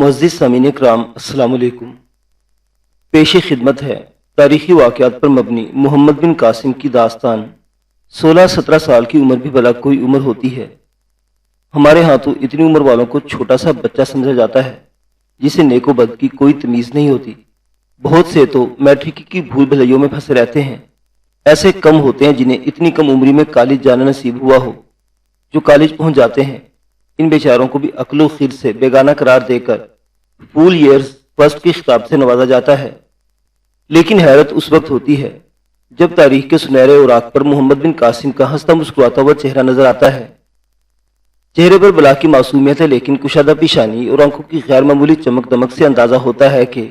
معزز سامعین کرام، السلام علیکم۔ پیش خدمت ہے تاریخی واقعات پر مبنی محمد بن قاسم کی داستان۔ 16-17 سال کی عمر بھی بھلا کوئی عمر ہوتی ہے؟ ہمارے ہاں تو اتنی عمر والوں کو چھوٹا سا بچہ سمجھا جاتا ہے جسے نیک و بد کی کوئی تمیز نہیں ہوتی۔ بہت سے تو میٹرک کی بھول بھلائیوں میں پھنسے رہتے ہیں۔ ایسے کم ہوتے ہیں جنہیں اتنی کم عمری میں کالج جانا نصیب ہوا ہو۔ جو کالج پہنچ جاتے ہیں ان بیچاروں کو بھی عقل و خرد سے بیگانہ قرار دے کر فول ایئرز فرسٹ کی خطاب سے نوازا جاتا ہے۔ لیکن حیرت اس وقت ہوتی ہے جب تاریخ کے سنہرے اوراق پر محمد بن قاسم کا ہنستا مسکراتا ہوا چہرہ نظر آتا ہے۔ چہرے پر بلا کی معصومیت ہے، لیکن کشادہ پیشانی اور آنکھوں کی غیر معمولی چمک دمک سے اندازہ ہوتا ہے کہ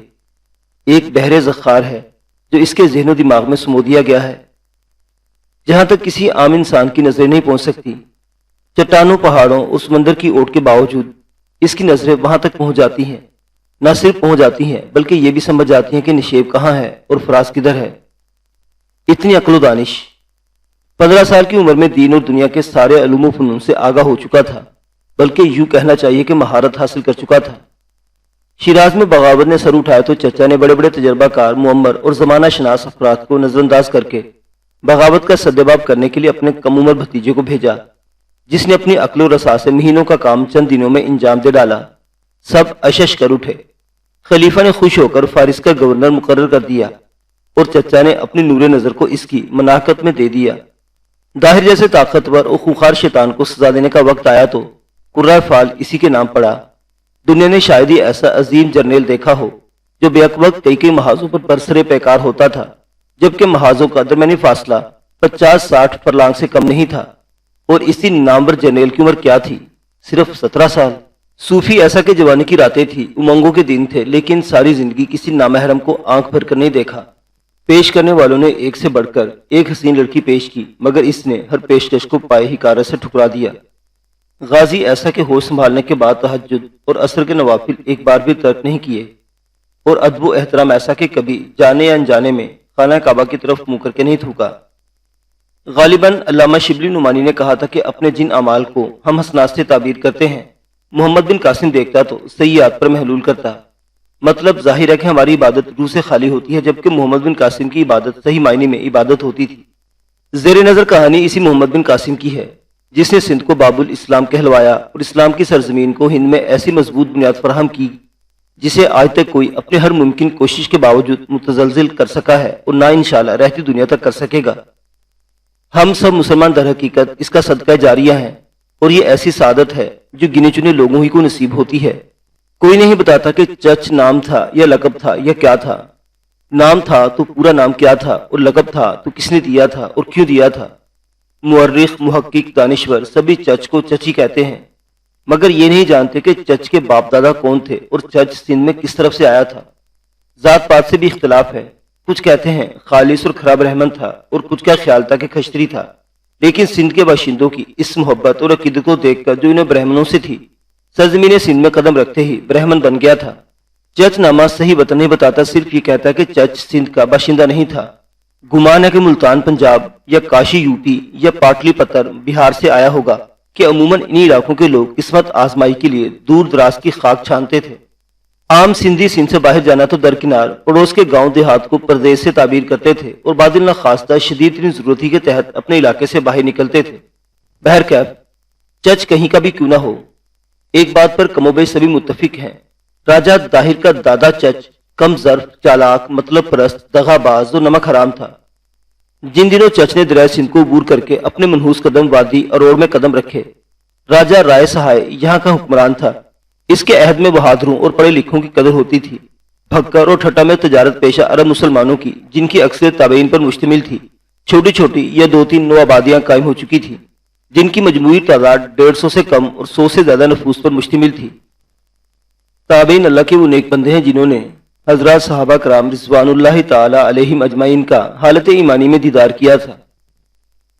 ایک بحر زخار ہے جو اس کے ذہن و دماغ میں سمو دیا گیا ہے، جہاں تک کسی عام انسان کی نظریں نہیں پہنچ سکتی۔ چٹانوں، پہاڑوں اور سمندر کی اوٹ کے باوجود اس کی نظریں وہاں تک پہنچ جاتی ہیں۔ نہ صرف پہنچ جاتی ہیں بلکہ یہ بھی سمجھ جاتی ہیں کہ نشیب کہاں ہے اور فراز کدھر ہے۔ اتنی عقل و دانش! 15 سال کی عمر میں دین اور دنیا کے سارے علوم و فنون سے آگاہ ہو چکا تھا، بلکہ یوں کہنا چاہیے کہ مہارت حاصل کر چکا تھا۔ شیراز میں بغاوت نے سر اٹھایا تو چچا نے بڑے بڑے تجربہ کار، معمر اور زمانہ شناس افراد کو نظر انداز کر کے بغاوت کا سدباب کرنے کے لیے اپنے کم عمر بھتیجے کو بھیجا، جس نے اپنی عقل و رسا سے مہینوں کا کام چند دنوں میں انجام دے ڈالا۔ سب اشش کر اٹھے۔ خلیفہ نے خوش ہو کر فارس کا گورنر مقرر کر دیا اور چچا نے اپنی نور نظر کو اس کی مناقت میں دے دیا۔ داہر جیسے طاقتور اور خوخار شیطان کو سزا دینے کا وقت آیا تو قرہ فال اسی کے نام پڑا۔ دنیا نے شاید ہی ایسا عظیم جرنیل دیکھا ہو جو بیک وقت کئی محاذوں پر برسر پیکار ہوتا تھا، جبکہ محاذوں کا درمیانی فاصلہ 50-60 فرلانگ سے کم نہیں تھا۔ اور اسی نامور جرنیل کی عمر کیا تھی؟ صرف 17 سال۔ صوفی ایسا کہ جوانی کی راتیں تھی، امنگوں کے دن تھے، لیکن ساری زندگی کسی نامحرم کو آنکھ بھر کر نہیں دیکھا۔ پیش کرنے والوں نے ایک سے بڑھ کر ایک حسین لڑکی پیش کی، مگر اس نے ہر پیشکش کو پائے ہی کارت سے ٹھکرا دیا۔ غازی ایسا کہ ہوش سنبھالنے کے بعد تہجد اور عصر کے نوافل ایک بار بھی ترک نہیں کیے، اور ادب و احترام ایسا کہ کبھی جانے یا انجانے میں خانہ کعبہ کی طرف منہ کر کے نہیں تھوکا۔ غالباً علامہ شبلی نعمانی نے کہا تھا کہ اپنے جن اعمال کو ہم حسنات سے تعبیر کرتے ہیں، محمد بن قاسم دیکھتا تو سیئات پر محلول کرتا۔ مطلب ظاہر ہے کہ ہماری عبادت روح سے خالی ہوتی ہے، جبکہ محمد بن قاسم کی عبادت صحیح معنی میں عبادت ہوتی تھی۔ زیر نظر کہانی اسی محمد بن قاسم کی ہے جس نے سندھ کو باب الاسلام کہلوایا اور اسلام کی سرزمین کو ہند میں ایسی مضبوط بنیاد فراہم کی جسے آج تک کوئی اپنے ہر ممکن کوشش کے باوجود متزلزل کر سکا ہے اور نہ انشاءاللہ رہتی دنیا تک کر سکے گا۔ ہم سب مسلمان در حقیقت اس کا صدقہ جاریہ ہیں، اور یہ ایسی سعادت ہے جو گنے چنے لوگوں ہی کو نصیب ہوتی ہے۔ کوئی نہیں بتاتا کہ چچ نام تھا یا لقب تھا یا کیا تھا۔ نام تھا تو پورا نام کیا تھا، اور لقب تھا تو کس نے دیا تھا اور کیوں دیا تھا۔ مورخ، محقق، دانشور سبھی چچ کو چچی کہتے ہیں، مگر یہ نہیں جانتے کہ چچ کے باپ دادا کون تھے اور چچ سندھ میں کس طرف سے آیا تھا۔ ذات پات سے بھی اختلاف ہے۔ کچھ کہتے ہیں خالص اور کھرا برہمن تھا، اور کچھ کا خیال تھا کہ کھشتری تھا، لیکن سندھ کے باشندوں کی اس محبت اور عقیدت کو دیکھ کر جو انہیں برہمنوں سے تھی، سرزمین سندھ میں قدم رکھتے ہی برہمن بن گیا تھا۔ چچ نامہ صحیح وطن نہیں بتاتا، صرف یہ کہتا ہے کہ چچ سندھ کا باشندہ نہیں تھا۔ گمان ہے کہ ملتان پنجاب یا کاشی یوپی یا پاٹلی پتر بہار سے آیا ہوگا کہ عموماً انہی علاقوں کے لوگ قسمت آزمائی کے لیے دور دراز کی خاک چھانتے تھے۔ عام سندھی سندھ سے باہر جانا تو درکنار پڑوس کے گاؤں دیہات کو پردیس سے تعبیر کرتے تھے، اور بعد ناخواستہ شدید ترین ضرورت ہی کے تحت اپنے علاقے سے باہر نکلتے تھے۔ بہرکیف چچ کہیں کا بھی کیوں نہ ہو، ایک بات پر کم و بیش سبھی متفق ہیں، راجہ داہر کا دادا چچ کم ظرف، چالاک، مطلب پرست، دغا باز اور نمک حرام تھا۔ جن دنوں چچ نے دریائے سندھ کو عبور کر کے اپنے منحوس قدم وادی اروڑ میں قدم رکھے، راجہ رائے سہائے یہاں کا حکمران تھا۔ اس کے عہد میں بہادروں اور پڑھے لکھوں کی قدر ہوتی تھی۔ بھکر اور ٹھٹا میں تجارت پیشہ عرب مسلمانوں کی، جن کی اکثر تابعین پر مشتمل تھی، چھوٹی چھوٹی یا 2-3 نو آبادیاں قائم ہو چکی تھیں، جن کی مجموعی تعداد 150 سے کم اور 100 سے زیادہ نفوس پر مشتمل تھی۔ تابعین اللہ کے وہ نیک بندے ہیں جنہوں نے حضرات صحابہ کرام رضوان اللہ تعالی علیہم اجمعین کا حالت ایمانی میں دیدار کیا تھا۔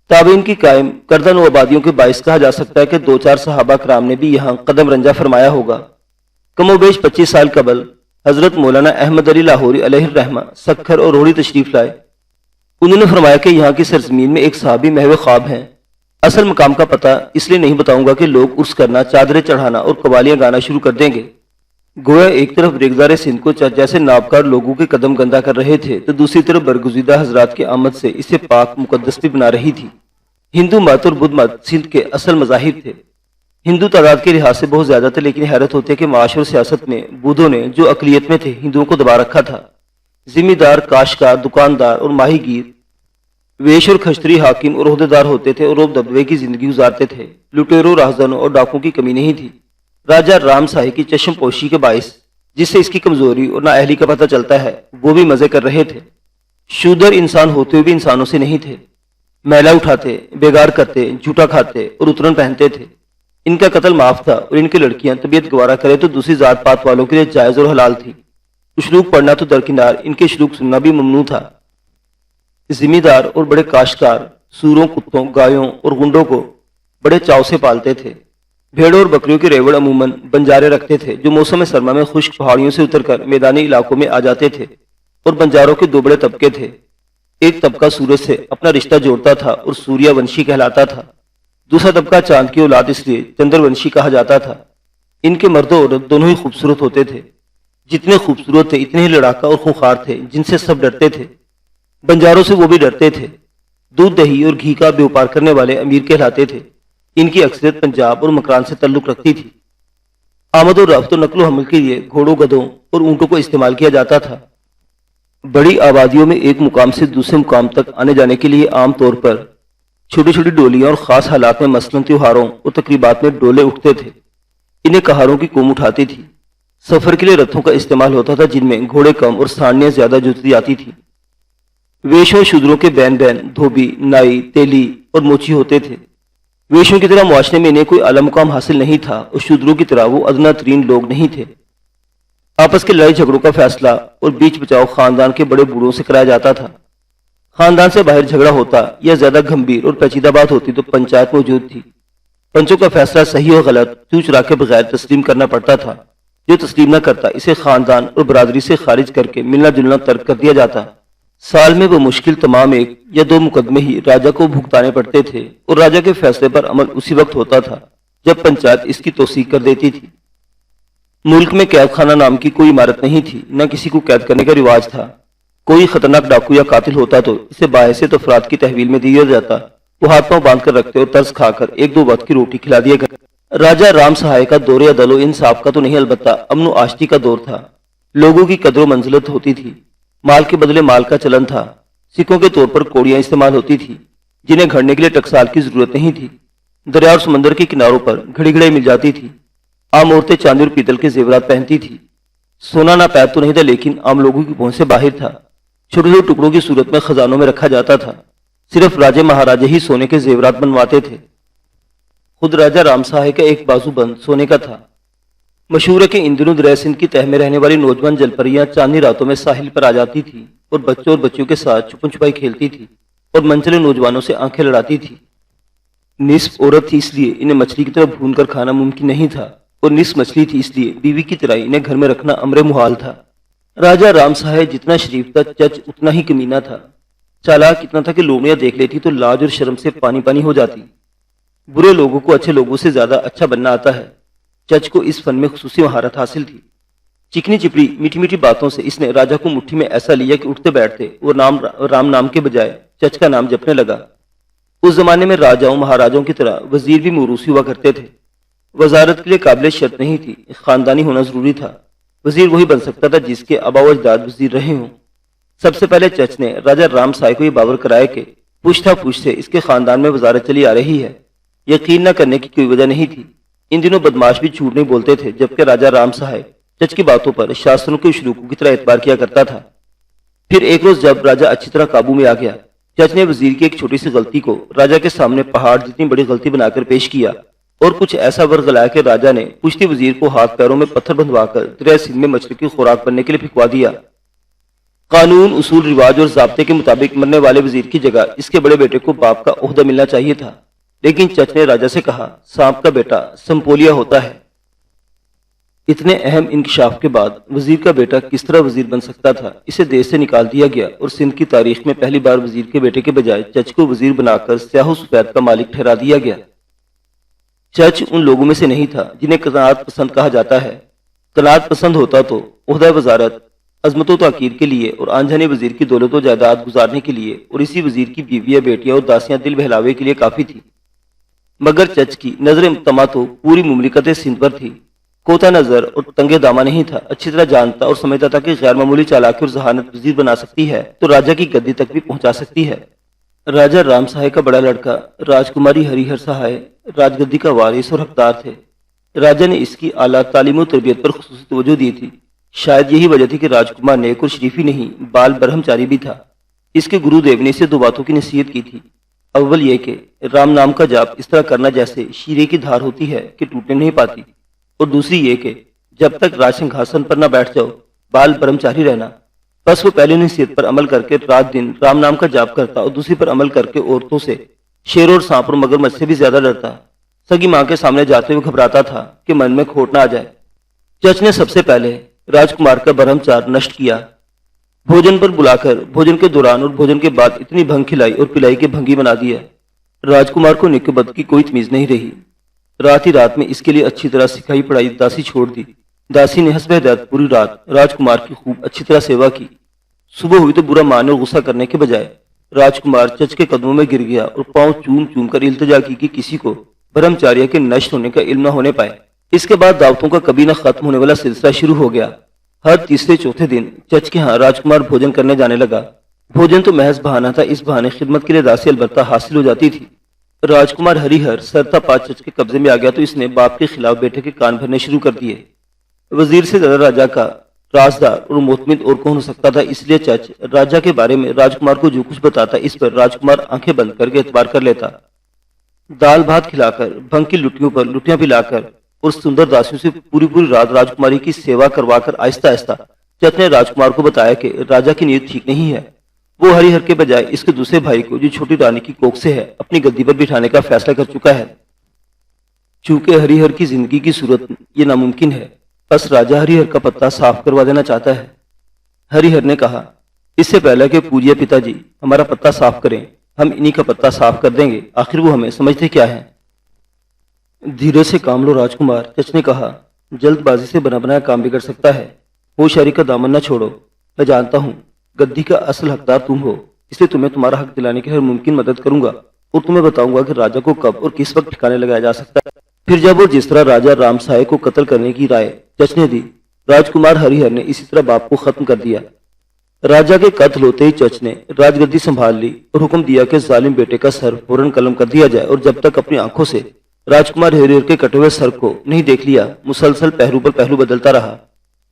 تابعین کی قائم کردہ نو آبادیوں کے باعث کہا جا سکتا ہے کہ 2-4 صحابہ کرام نے بھی یہاں قدم رنجہ فرمایا ہوگا۔ کم و بیش 25 سال قبل حضرت مولانا احمد علی لاہوری علیہ الرحمہ سکھر اور روڑی تشریف لائے۔ انہوں نے فرمایا کہ یہاں کی سرزمین میں ایک صحابی محو خواب ہیں۔ اصل مقام کا پتہ اس لیے نہیں بتاؤں گا کہ لوگ عرس کرنا، چادریں چڑھانا اور قوالیاں گانا شروع کر دیں گے۔ گویا ایک طرف ریگزار سندھ کو چچ جیسے نابکار لوگوں کے قدم گندا کر رہے تھے تو دوسری طرف برگزیدہ حضرات کی آمد سے اسے پاک مقدس بھی بنا رہی تھی۔ ہندو مت اور بدھ مت سندھ کے اصل مذاہب تھے۔ ہندو تعداد کے لحاظ سے بہت زیادہ تھے، لیکن حیرت ہوتی ہے کہ معاش اور سیاست میں بدھوں نے جو اقلیت میں تھے ہندوؤں کو دبا رکھا تھا۔ ذمہ دار، کاشتکار، دکاندار اور ماہی گیر، ویش اور کھشتری حاکم اور عہدیدار ہوتے تھے اور روب دبدبے کی زندگی گزارتے تھے۔ لٹیروں، راہزنوں اور ڈاکوں کی کمی نہیں تھی۔ راجہ رام سائے کی چشم پوشی کے باعث، جس سے اس کی کمزوری اور نااہلی کا پتہ چلتا ہے، وہ بھی مزے کر رہے تھے۔ شودر انسان ہوتے ہوئے بھی انسانوں سے نہیں تھے۔ میلا اٹھاتے، بیگار کرتے، جھوٹا کھاتے اور اترن پہنتے تھے۔ ان کا قتل معاف تھا اور ان کی لڑکیاں طبیعت گوارا کرے تو دوسری ذات پات والوں کے لیے جائز اور حلال تھی۔ اشلوک پڑھنا تو درکنار، ان کے اشلوک سننا بھی ممنوع تھا۔ ذمہ دار اور بڑے کاشتکار سوروں، کتوں، گایوں اور گنڈوں کو بڑے چاؤ سے پالتے تھے۔ بھیڑوں اور بکریوں کے ریوڑ عموماً بنجارے رکھتے تھے جو موسم سرما میں خشک پہاڑیوں سے اتر کر میدانی علاقوں میں آ جاتے تھے، اور بنجاروں کے دو بڑے طبقے تھے۔ ایک طبقہ سورج سے اپنا رشتہ جوڑتا تھا اور سوریا ونشی کہلاتا تھا۔ دوسرا طبقہ چاند کی اولاد اس لیے چندر ونشی کہا جاتا تھا۔ ان کے مرد و عورت دونوں ہی خوبصورت ہوتے تھے۔ جتنے خوبصورت تھے اتنے ہی لڑاکا اور خونخوار تھے، جن سے سب ڈرتے تھے۔ بنجاروں سے وہ بھی ڈرتے تھے۔ دودھ، دہی اور گھی کا بیوپار کرنے والے امیر کہلاتے تھے۔ ان کی اکثریت پنجاب اور مکران سے تعلق رکھتی تھی۔ آمد و رفت اور نقل و حمل کے لیے گھوڑوں، گدھوں اور اونٹوں کو استعمال کیا جاتا تھا۔ بڑی آبادیوں میں ایک مقام سے دوسرے مقام تک آنے جانے کے لیے عام طور پر چھوٹی چھوٹی ڈولیاں اور خاص حالات میں مثلاً تیوہاروں اور تقریبات میں ڈولے اٹھتے تھے۔ انہیں کہاروں کی قوم اٹھاتی تھی۔ سفر کے لیے رتھوں کا استعمال ہوتا تھا، جن میں گھوڑے کم اور سانیاں زیادہ جوتی جاتی تھیں۔ ویشوں اور شودروں کے بین بین دھوبی، نائی، تیلی اور موچی ہوتے تھے۔ ویشوں کی طرح معاشرے میں انہیں کوئی اعلیٰ مقام حاصل نہیں تھا اور شودروں کی طرح وہ ادنا ترین لوگ نہیں تھے۔ آپس کے لڑائی جھگڑوں کا فیصلہ اور بیچ بچاؤ خاندان کے بڑے بوڑھوں سے کرایا جاتا تھا۔ خاندان سے باہر جھگڑا ہوتا یا زیادہ گھمبیر اور پیچیدہ بات ہوتی تو پنچایت موجود تھی۔ پنچوں کا فیصلہ صحیح اور غلط چو چرا کے بغیر تسلیم کرنا پڑتا تھا۔ جو تسلیم نہ کرتا اسے خاندان اور برادری سے خارج کر کے ملنا جلنا ترک کر دیا جاتا۔ سال میں وہ مشکل تمام 1 یا 2 مقدمے ہی راجا کو بھگتانے پڑتے تھے، اور راجا کے فیصلے پر عمل اسی وقت ہوتا تھا جب پنچایت اس کی توثیق کر دیتی تھی۔ ملک میں قید خانہ نام کی کوئی عمارت نہیں تھی، نہ کسی کو قید کرنے کا رواج تھا۔ کوئی خطرناک ڈاکو یا قاتل ہوتا تو اسے باحثیت افراد کی تحویل میں دیا جاتا۔ وہ ہاتھ پاؤں باندھ کر رکھتے اور طرز کھا کر 1-2 وقت کی روٹی کھلا دیا کرتے۔ راجہ رام سہائے کا دور عدل و انصاف کا تو نہیں، البتہ امن و آشتی کا دور تھا۔ لوگوں کی قدر و منزلت ہوتی تھی۔ مال کے بدلے مال کا چلن تھا۔ سکوں کے طور پر کوڑیاں استعمال ہوتی تھی، جنہیں گھڑنے کے لیے ٹکسال کی ضرورت نہیں تھی۔ دریا اور سمندر کے کناروں پر گھڑی گھڑائی مل جاتی تھی۔ عام عورتیں چاندی اور پیتل کے زیورات پہنتی تھی۔ سونا ناپید تو نہیں تھا، لیکن عام لوگوں کی پہنچ سے باہر تھا۔ چھوٹے چھوٹے ٹکڑوں کی صورت میں خزانوں میں رکھا جاتا تھا۔ صرف راجے مہاراجے ہی سونے کے زیورات بنواتے تھے۔ خود راجہ رام سہائے کا ایک بازو بند سونے کا تھا۔ مشہور ہے کہ ان دنوں دریا سندھ کی تہ میں رہنے والی نوجوان جلپریاں چاندنی راتوں میں ساحل پر آ جاتی تھی اور بچوں اور بچیوں کے ساتھ چھپن چھپائی کھیلتی تھی اور منچلے نوجوانوں سے آنکھیں لڑاتی تھی۔ نصف عورت تھی اس لیے انہیں مچھلی کی طرح بھون کر کھانا ممکن نہیں تھا، اور نصف مچھلی تھی اس لیے بیوی کی طرح انہیں گھر میں رکھنا امر محال تھا۔ راجہ رام سہائے جتنا شریف تھا، چچ اتنا ہی کمینہ تھا۔ چالاک اتنا تھا کہ لومڑیاں دیکھ لیتی تو لاج اور شرم سے پانی پانی ہو جاتی۔ برے لوگوں کو اچھے لوگوں سے زیادہ اچھا بننا آتا ہے۔ چچ کو اس فن میں خصوصی مہارت حاصل تھی۔ چکنی چپڑی میٹھی میٹھی باتوں سے اس نے راجہ کو مٹھی میں ایسا لیا کہ اٹھتے بیٹھتے وہ رام نام کے بجائے چچ کا نام جپنے لگا۔ اس زمانے میں راجاؤں مہاراجوں کی طرح وزیر بھی موروثی ہوا کرتے تھے۔ وزارت کے لیے قابل شرط نہیں تھی، خاندانی ہونا ضروری تھا۔ وزیر وہی بن سکتا تھا جس کے آباء و اجداد وزیر رہے ہوں۔ سب سے پہلے چچ نے راجہ رام سائے کو یہ باور کرایا کہ پوچھتا پوچھ سے اس کے خاندان میں وزارت چلی آ رہی ہے۔ یقین نہ کرنے کی کوئی وجہ نہیں تھی۔ ان دنوں بدماش بھی جھوٹ نہیں بولتے تھے، جبکہ راجہ رام سہائے چچ کی باتوں پر شاستروں کے شلوکوں کی طرح اعتبار کیا کرتا تھا۔ پھر ایک روز جب راجہ اچھی طرح قابو میں آ گیا، چچ نے وزیر کی ایک چھوٹی سی غلطی کو راجہ کے سامنے پہاڑ جتنی بڑی غلطی بنا کر پیش کیا، اور کچھ ایسا ورغلایا کہ راجہ نے پشتی وزیر کو ہاتھ پیروں میں پتھر بندھوا کر دریا سندھ میں مچھلی کی خوراک بننے کے لیے پھینکوا دیا۔ قانون، اصول، رواج اور ضابطے کے مطابق مرنے والے وزیر کی جگہ اس کے بڑے بیٹے کو باپ کا عہدہ ملنا چاہیے تھا، لیکن چچ نے راجہ سے کہا سانپ کا بیٹا سمپولیا ہوتا ہے۔ اتنے اہم انکشاف کے بعد وزیر کا بیٹا کس طرح وزیر بن سکتا تھا، اسے دیش سے نکال دیا گیا اور سندھ کی تاریخ میں پہلی بار وزیر کے بیٹے کے بجائے چچ کو وزیر بنا کر سیاہ و سفید کا مالک ٹھہرا دیا گیا۔ چچ ان لوگوں میں سے نہیں تھا جنہیں قناعت پسند کہا جاتا ہے۔ قناعت پسند ہوتا تو عہدہ وزارت عظمت و تحقیر کے لیے اور آن جانے وزیر کی دولت و جائیداد گزارنے کے لیے اور اسی وزیر کی بیویاں بیٹیاں اور داسیاں دل بہلاوے کے لیے کافی تھی، مگر چچ کی نظر تما تو پوری مملکت سندھ پر تھی۔ کوتا نظر اور تنگے دامہ نہیں تھا، اچھی طرح جانتا اور سمجھتا تھا کہ غیر معمولی چالاکی اور ذہانت وزیر بنا سکتی ہے تو راجا کی گدی تک بھی پہنچا سکتی ہے۔ راجا رام سہائے کا بڑا لڑکا راجکماری ہری ہر سہائے راج گدی کا وارث اور حقدار تھے۔ راجا نے اس کی اعلیٰ تعلیم و تربیت پر خصوصی توجہ دی تھی۔ شاید یہی وجہ تھی کہ راجکمار نیک اور شریفی نہیں، بال برہمچاری بھی تھا۔ اس کے گرو دیو نے اسے دو باتوں کی نصیحت کی تھی۔ اول یہ کہ رام نام کا جاپ اس طرح کرنا جیسے شیرے کی دھار ہوتی ہے کہ ٹوٹنے نہیں پاتی، اور دوسری یہ کہ جب تک راج سنگھاسن پر نہ بیٹھ جاؤ بال برہمچاری رہنا۔ بس وہ پہلی نصیحت پر عمل کر کے رات دن رام نام کا جاپ کرتا اور دوسری پر عمل کر کے عورتوں سے، شیر اور سانپ اور مگرمچھ سے بھی زیادہ ڈرتا۔ سگی ماں کے سامنے جاتے ہوئے گھبراتا تھا کہ من میں کھوٹ نہ آ جائے۔ چچ نے سب سے پہلے راجکمار کا برہمچار نشٹ کیا۔ بھوجن پر بلا کر بھوجن کے دوران اور بھوجن کے بعد اتنی بھنگ کھلائی اور پلائی کے بھنگی بنا دیا۔ راجکمار کو نیک بد کی کوئی تمیز نہیں رہی۔ رات ہی رات میں اس کے لیے اچھی طرح سکھائی پڑھائی داسی چھوڑ دی۔ داسی نے حسب ہدایت پوری رات راجکمار کی خوب اچھی طرح سیوا کی۔ صبح ہوئی تو برا ماننے اور غصہ کرنے کے بجائے راجکمار چچ کے قدموں میں گر گیا اور پاؤں چوم چوم کر التجا کی کہ کسی کو برہمچاریہ کے نشٹ ہونے کا علم نہ ہونے پائے۔ اس کے بعد دعوتوں کا کبھی نہ ختم ہونے والا سلسلہ شروع ہو گیا۔ ہر تیسرے چوتھے دن چچ کے ہاں راجکمار بھوجن کرنے جانے لگا۔ بھوجن تو محض بہانہ تھا، اس بہانے خدمت کے لیے داسی البتہ حاصل ہو جاتی تھی۔ راجکمار ہری ہر سرتا پا چچ کے قبضے میں آ گیا تو اس نے باپ کے خلاف بیٹے کے کان بھرنے شروع کر دیے۔ وزیر سے زیادہ راجا کا رازدار اور معتمد اور کون ہو سکتا تھا، اس لیے چچ راجا کے بارے میں راجکمار کو جو کچھ بتاتا اس پر راجکمار آنکھیں بند کر کے اعتبار کر لیتا۔ دال بھات کھلا کر، بھنگ کی لٹیوں پر لٹیاں پلا کر اور سندر داسیوں سے پوری پوری رات راجکماری کی سیوا کروا کر آہستہ آہستہ چچ نے راجکمار کو بتایا کہ راجا کی نیت ٹھیک نہیں ہے۔ وہ ہری ہر کے بجائے اس کے دوسرے بھائی کو جو چھوٹی رانی کی کوکھ سے ہے اپنی گدی پر بٹھانے کا فیصلہ کر چکا ہے۔ چونکہ ہری ہر کی زندگی کی صورت یہ ناممکن ہے، بس راجا ہری ہر کا پتہ صاف کروا دینا چاہتا ہے۔ ہری ہر نے کہا، اس سے پہلے کہ پوجیے پتا جی ہمارا پتہ صاف کریں، ہم انہی کا پتہ صاف کر دیں گے، آخر وہ ہمیں سمجھتے کیا ہے۔ دھیرے سے کام لو راجکمار، چچ نے کہا، جلد بازی سے بنا بنایا کام بگڑ سکتا ہے۔ ہوشیاری کا دامن نہ چھوڑو، میں جانتا ہوں گدی کا اصل حقدار تم ہو، اس لیے تمہیں تمہارا حق دلانے کی ہر ممکن مدد کروں گا اور تمہیں بتاؤں گا کہ راجا کو کب اور کس وقت ٹھکانے لگایا جا سکتا ہے۔ پھر جب وہ جس طرح راجا رام سائے کو قتل کرنے کی رائے چچ نے دی، راجکمار ہری ہر نے اسی طرح باپ کو ختم کر دیا۔ راجا کے قتل ہوتے ہی چچ نے راج گدی سنبھال لی اور حکم دیا کہ ظالم بیٹے کا سر فوراً قلم کر دیا جائے، اور جب تک اپنی آنکھوں سے راجکمار ہری ہر کے کٹے ہوئے سر کو نہیں دیکھ لیا مسلسل پہلو پر پہلو بدلتا رہا۔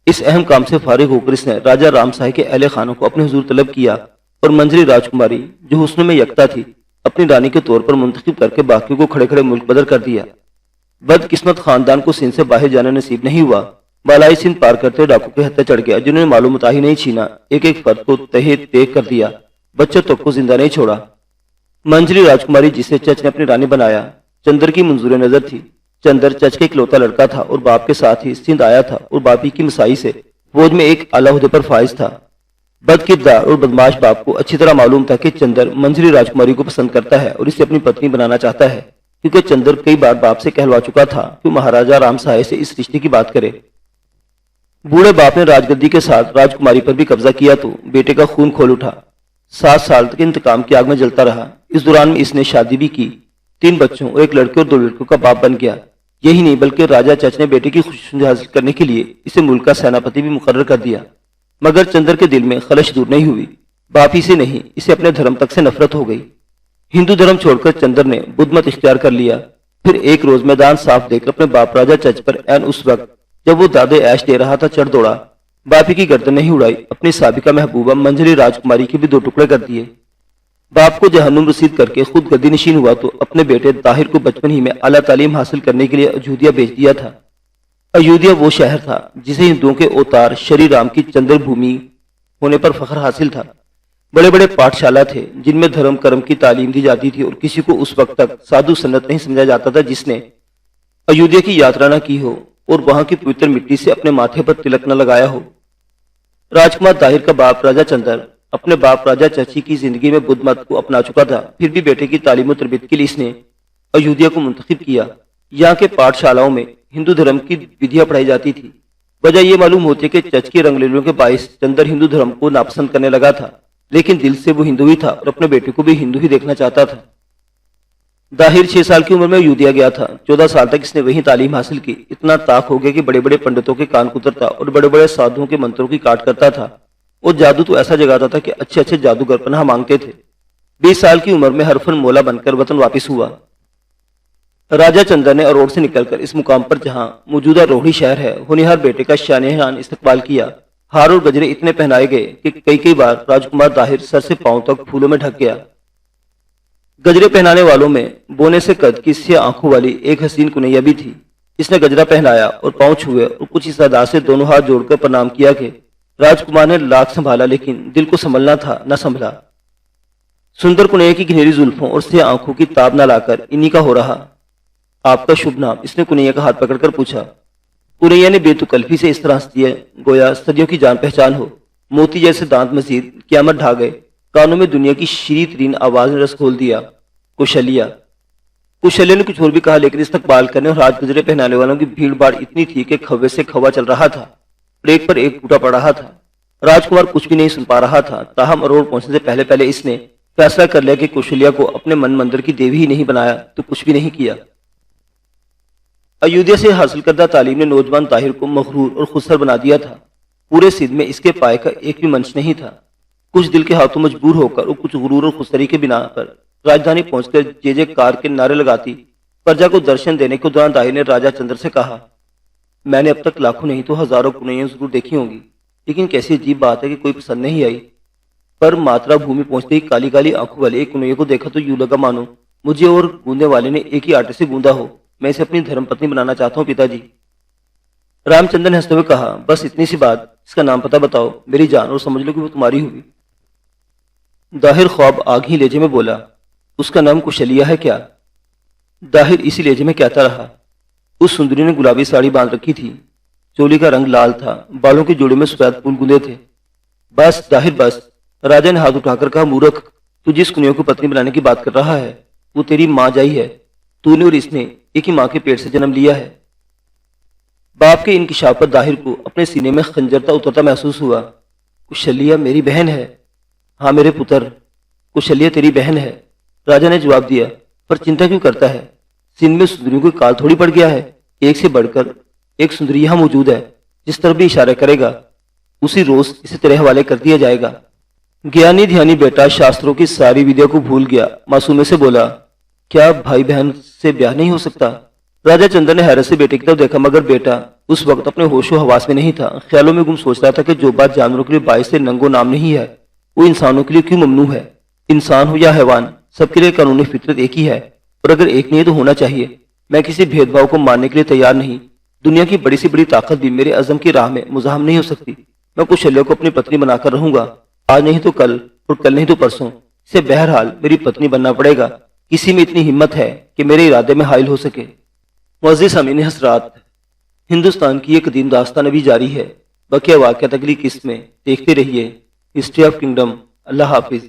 اس اہم کام سے فارغ ہو کر اس نے راجا رام سائے کے اہل خانوں کو اپنے حضور طلب کیا اور منجری راجکماری جو حسن میں یکتا تھی اپنی رانی کے طور پر منتخب کر کے باقیوں کو کھڑے کھڑے ملک بدر کر دیا۔ بدقسمت خاندان کو سندھ سے باہر جانا نصیب نہیں ہوا۔ بالائی سندھ پار کرتے ڈاکو کے ہتھے چڑھ گیا جنہوں نے معلوم متاہی نہیں چھینا، ایک ایک فرد کو تہے تیگ کر دیا، بچوں تک کو زندہ نہیں چھوڑا۔ منجری راجکماری جسے چچ نے اپنی رانی بنایا چندر کی منظور نظر تھی۔ چندر چچ کا اکلوتا لڑکا تھا اور باپ کے ساتھ ہی سندھ آیا تھا اور باپی کی مسائی سے فوج میں ایک اعلیٰ عہدے پر فائز تھا۔ بد کردار اور بدماش باپ کو اچھی طرح معلوم تھا کہ چندر منجری راجکماری کو پسند کرتا ہے اور اسے اپنی پتنی بنانا چاہتا ہے، کیونکہ چندر کئی بار باپ سے کہلوا چکا تھا کہ مہاراجا رام سائے سے اس رشتے کی بات کرے۔ بوڑھے باپ نے راجگدی کے ساتھ راجکماری پر بھی قبضہ کیا تو بیٹے کا خون کھول اٹھا۔ 7 سال تک انتقام کی آگ میں جلتا رہا۔ اس دوران میں اس نے شادی بھی کی، 3 بچوں اور 1 لڑکے اور 2 لڑکوں کا باپ بن گیا۔ یہی نہیں بلکہ راجا چچ نے بیٹے کی خوشی حاصل کرنے کے لیے اسے ملک کا سیناپتی بھی مقرر کر دیا۔ مگر چندر کے دل میں خلش دور نہیں ہوئی، باپ ہی سے نہیں اسے اپنے دھرم تک سے نفرت ہو گئی۔ ہندو دھرم چھوڑ کر چندر نے بدھ مت اختیار کر لیا۔ پھر ایک روز میدان صاف دیکھ کر اپنے باپ راجا چچ پر عین اس وقت جب وہ دادے عیش دے رہا تھا چڑھ دوڑا۔ باپی کی گردن نہیں اڑائی، اپنی سابقہ محبوبہ منجری راجکماری کے بھی 2 ٹکڑے کر دیے۔ باپ کو جہنم رسید کر کے خود گدی نشین ہوا تو اپنے بیٹے طاہر کو بچپن ہی میں اعلیٰ تعلیم حاصل کرنے کے لیے ایودھیا بھیج دیا تھا۔ ایودھیا وہ شہر تھا جسے ہندوؤں کے اوتار شری رام کی چندر بھومی ہونے پر فخر حاصل تھا۔ بڑے بڑے پاٹھ شالہ تھے جن میں دھرم کرم کی تعلیم دی جاتی تھی اور کسی کو اس وقت تک سادھو سنت نہیں سمجھا جاتا تھا جس نے ایودھیا کی یاترا نہ کی ہو اور وہاں کی پوتر مٹی سے اپنے ماتھے پر تلک نہ لگایا ہو۔ راجکمار طاہر کا باپ راجا چندر اپنے باپ راجا چچی کی زندگی میں بدھ مت کو اپنا چکا تھا، پھر بھی بیٹے کی تعلیم و تربیت کے لیے اس نے ایودھیا کو منتخب کیا۔ یہاں کے پاٹھ شالاؤں میں ہندو دھرم کی ودھیا پڑھائی جاتی تھی۔ وجہ یہ معلوم ہوتی ہے کہ چچ کی رنگلیلوں کے باعث چندر ہندو دھرم کو ناپسند کرنے لگا تھا، لیکن دل سے وہ ہندو ہی تھا اور اپنے بیٹے کو بھی ہندو ہی دیکھنا چاہتا تھا۔ داہر 6 سال کی عمر میں یودھیا گیا تھا۔ 14 سال تک اس نے وہیں تعلیم حاصل کی۔ اتنا طاق ہو گیا کہ بڑے بڑے پنڈتوں کے کان کترتا اور بڑے بڑے سادھوؤں کے منتروں کی کاٹ کرتا تھا۔ وہ جادو تو ایسا جگاتا تھا کہ اچھے اچھے جادوگر پناہ مانگتے تھے۔ 20 سال کی عمر میں ہر فن مولا بن کر وطن واپس ہوا۔ راجہ چندر نے اروڑ سے نکل کر اس مقام پر جہاں موجودہ روہڑی شہر ہے، ہونہار بیٹے کا شان استقبال کیا۔ ہار اور گجرے اتنے پہنائے گئے کہ کئی بار راجکمار داہر سر سے پاؤں تک پھولوں میں ڈھک گیا۔ گجرے پہنانے والوں میں بونے سے قد کی سیاہ آنکھوں والی ایک حسین کنیا بھی تھی۔ اس نے گجرا پہنایا اور پاؤں چھوئے اور کچھ اس ادا سے دونوں ہاتھ جوڑ کر پرنام کیا کہ راجکمار نے لاکھ سنبھالا لیکن دل کو سنبھلنا تھا، نہ سنبھلا۔ سندر کنیا کی گھنیری زلفوں اور سیاہ آنکھوں کی تاب نہ لا کر انہی کا ہو رہا۔ آپ کا شبھ نام؟ اس نے کنیا کا ہاتھ پکڑ کر پوچھا۔ کنیا نے بے تکلفی سے اس طرح ہنس دیا گویا صدیوں کی جان پہچان ہو۔ موتی جیسے دانت مزید قیامت ڈھا گئے، کانوں میں دنیا کی شیریں ترین آواز نے رس کھول دیا، کوشلیہ۔ کوشلیہ نے کچھ اور بھی کہا لیکن استقبال کرنے اور ہاتھ گجرے پہنانے والوں کی بھیڑ باڑ اتنی تھی کہ کھوے سے کھوا چل رہا تھا اور ایک پر ایک ٹوٹا پڑ رہا تھا۔ راجکمار کچھ بھی نہیں سن پا رہا تھا، تاہم اروڑ پہنچنے سے پہلے اس نے فیصلہ کر لیا کہ کوشلیہ کو اپنے من مندر کی دیوی ہی نہیں بنایا تو کچھ بھی نہیں کیا۔ ایودھیا سے حاصل کردہ تعلیم نے نوجوان طاہر کو مغرور اور خودسر بنا دیا تھا۔ پورے سندھ میں اس کے پائے کا ایک بھی منچ نہیں تھا۔ کچھ دل کے ہاتھوں مجبور ہو کر اور کچھ غرور اور خودسری کے بنا پر راجدھانی پہنچ کر جے جے کار کے نعرے لگاتی پرجا کو درشن دینے کے دوران داہر نے راجہ چندر سے کہا، میں نے اب تک لاکھوں نہیں تو ہزاروں کنیاں ضرور دیکھی ہوں گی، لیکن کیسی عجیب بات ہے کہ کوئی پسند نہیں آئی۔ پر ماترا بھومی پہنچتے ہی کالی کالی آنکھوں والے ایک کنیا کو دیکھا تو یوں لگا مانو مجھے اور گوندنے والے نے ایک ہی آٹے سے گوندا ہو۔ میں اسے اپنی دھرم پتنی بنانا چاہتا ہوں پتا جی۔ رام چندر نے ہنستے ہوئے کہا، بس اتنی سی بات، اس کا نام پتہ بتاؤ میری جان اور سمجھ لو کہ وہ تمہاری ہوئی۔ داہر خواب آگ ہی لہجے میں بولا، اس کا نام کوشلیہ ہے کیا؟ داہر اسی لہجے میں کہتا رہا۔ اس سندری نے گلابی ساڑی باندھ رکھی تھی، چولی کا رنگ لال تھا، بالوں کے جوڑے میں سفید پھول گندے تھے۔ بس داہر بس، راجہ نے ہاتھ اٹھا کر کہا، مورخ، تو جس کنیا کو پتنی بنانے کی بات کر رہا ہے وہ تیری ماں جائی ہے۔ تو نے اور اس نے ایک ہی ماں کے پیٹ سے جنم لیا ہے۔ باپ کے انکشاف پر داہر کو اپنے سینے میں خنجرتا اترتا محسوس ہوا۔ کوشلیہ میری بہن ہے؟ ہاں میرے پتر، کوشلیہ تیری بہن ہے، راجہ نے جواب دیا۔ پر چنتا کیوں کرتا ہے؟ سندھ میں سندریوں کو کال تھوڑی پڑ گیا ہے، ایک سے بڑھ کر ایک سندری یہاں موجود ہے، جس طرف بھی اشارہ کرے گا اسی روز اسے تیرے حوالے کر دیا جائے گا۔ گیانی دھیانی بیٹا شاستروں کی ساری ودیا کو بھول گیا، معصومے سے بولا، کیا بھائی بہن سے بیاہ نہیں ہو سکتا؟ راجہ چندر نے حیرت سے بیٹے کی طرف دیکھا مگر بیٹا اس وقت اپنے ہوش و حواس میں نہیں تھا۔ خیالوں میں گم سوچ رہا تھا کہ جو بات جانوروں کے لیے باعث ننگو نام نہیں ہے وہ انسانوں کے لیے کیوں ممنوع ہے؟ انسان ہو یا حیوان، سب کے لیے قانون فطرت ایک ہی ہے، اور اگر ایک نہیں تو ہونا چاہیے۔ میں کسی بھید بھاؤ کو ماننے کے لیے تیار نہیں۔ دنیا کی بڑی سے بڑی طاقت بھی میرے عزم کی راہ میں مزاحم نہیں ہو سکتی۔ میں کوشلیہ کو اپنی پتنی بنا کر رہوں گا، آج نہیں تو کل اور کل نہیں تو پرسوں۔ اسے بہرحال میری پتنی بننا پڑے گا، کسی میں اتنی ہمت ہے کہ میرے ارادے میں حائل ہو سکے۔ معزز سامعین حضرات، ہندوستان کی یہ قدیم داستان ابھی جاری ہے، بقیہ واقعات اگلی قسط میں دیکھتے رہیے۔ History of kingdom. اللہ حافظ۔